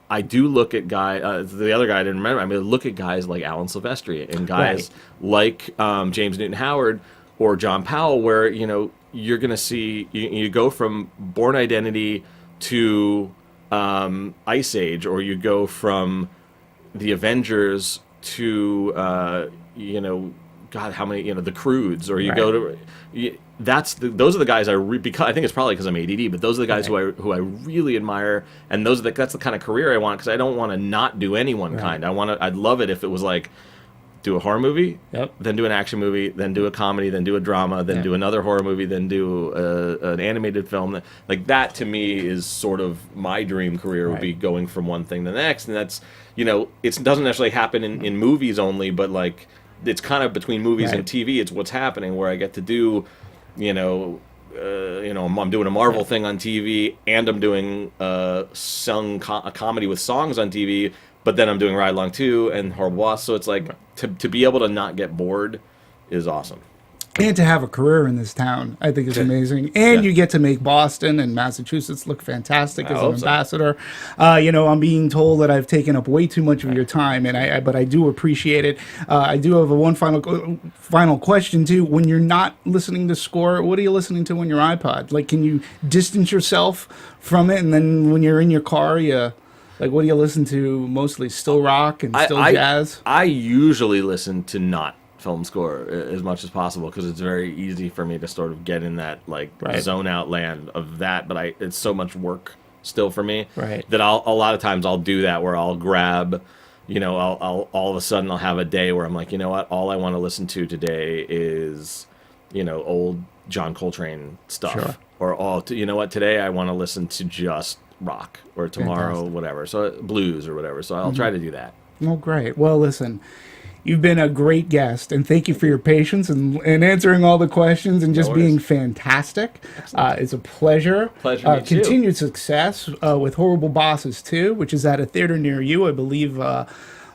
Speaker 4: I do look at the other guy I didn't remember. I mean, look at guys like Alan Silvestri and guys like James Newton Howard or John Powell, where you're gonna see you go from Born Identity to Ice Age, or you go from the Avengers to God, how many the Croods, or you go to those are the guys because I think it's probably because I'm ADD, but those are the guys who I really admire, and that's the kind of career I want, because I don't want to not do any one kind. I'd love it if it was like, do a horror movie, then do an action movie, then do a comedy, then do a drama, then do another horror movie, then do an animated film. Like that to me is sort of my dream career, would be going from one thing to the next. And that's, it doesn't necessarily happen in movies only, but like it's kind of between movies and TV. It's what's happening where I get to do, I'm doing a Marvel thing on TV, and I'm doing a comedy with songs on TV. But then I'm doing Ride Along 2 and Horrible Boss, so it's like to be able to not get bored is awesome.
Speaker 3: And to have a career in this town, I think is amazing. And you get to make Boston and Massachusetts look fantastic as an ambassador. I'm being told that I've taken up way too much of your time, but I do appreciate it. I do have one final question too. When you're not listening to score, what are you listening to on your iPod? Like, can you distance yourself from it, and then when you're in your car, like, what do you listen to mostly? Still rock and still jazz? I usually listen to not film score as much as possible, because it's very easy for me to sort of get in that zone out land of that. But it's so much work still for me that a lot of times I'll do that, where I'll grab, I'll all of a sudden I'll have a day where I'm like, you know what, all I want to listen to today is, old John Coltrane stuff, or today I want to listen to just rock, or tomorrow whatever, so blues or whatever, so I'll try to do that. Oh, great. Well, listen, you've been a great guest, and thank you for your patience and answering all the questions and just being fantastic. It's a pleasure. Pleasure to meet you. Continued success with Horrible Bosses 2, which is at a theater near you, I believe,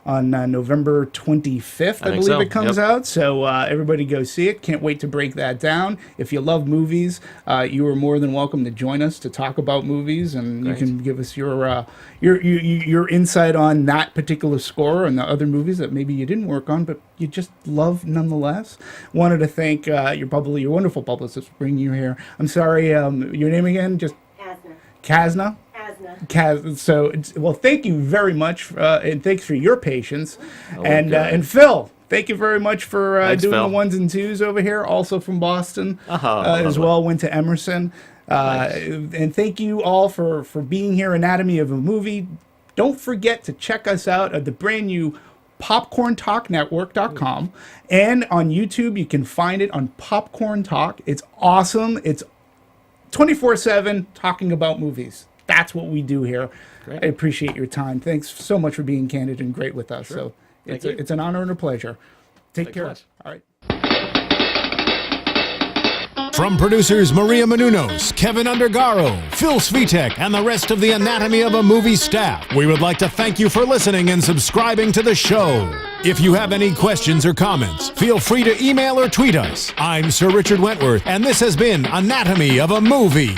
Speaker 3: on November 25th, I believe it comes out. So everybody go see it. Can't wait to break that down. If you love movies, you are more than welcome to join us to talk about movies, and you can give us your insight on that particular score and the other movies that maybe you didn't work on, but you just love nonetheless. Wanted to thank your wonderful publicist for bringing you here. I'm sorry, your name again? Just Kasna. Well, thank you very much, and thanks for your patience.
Speaker 4: Oh,
Speaker 3: and Phil, thank you very much for
Speaker 4: Thanks,
Speaker 3: doing
Speaker 4: Phil.
Speaker 3: the ones and twos over here, also from Boston as
Speaker 4: lovely.
Speaker 3: well. Went to Emerson.
Speaker 4: Nice.
Speaker 3: And thank you all for being here, Anatomy of a Movie. Don't forget to check us out at the brand new popcorntalknetwork.com, and on YouTube you can find it on Popcorn Talk. It's awesome. It's 24/7 talking about movies. That's what we do here.
Speaker 4: Great.
Speaker 3: I appreciate your time. Thanks so much for being candid and great with us.
Speaker 4: Sure.
Speaker 3: So
Speaker 4: Thank you.
Speaker 3: it's an honor and a pleasure. Take
Speaker 4: Thanks
Speaker 3: care.
Speaker 4: much.
Speaker 3: All right.
Speaker 2: From producers Maria Menounos, Kevin Undergaro, Phil Svitek, and the rest of the Anatomy of a Movie staff, we would like to thank you for listening and subscribing to the show. If you have any questions or comments, feel free to email or tweet us. I'm Sir Richard Wentworth, and this has been Anatomy of a Movie.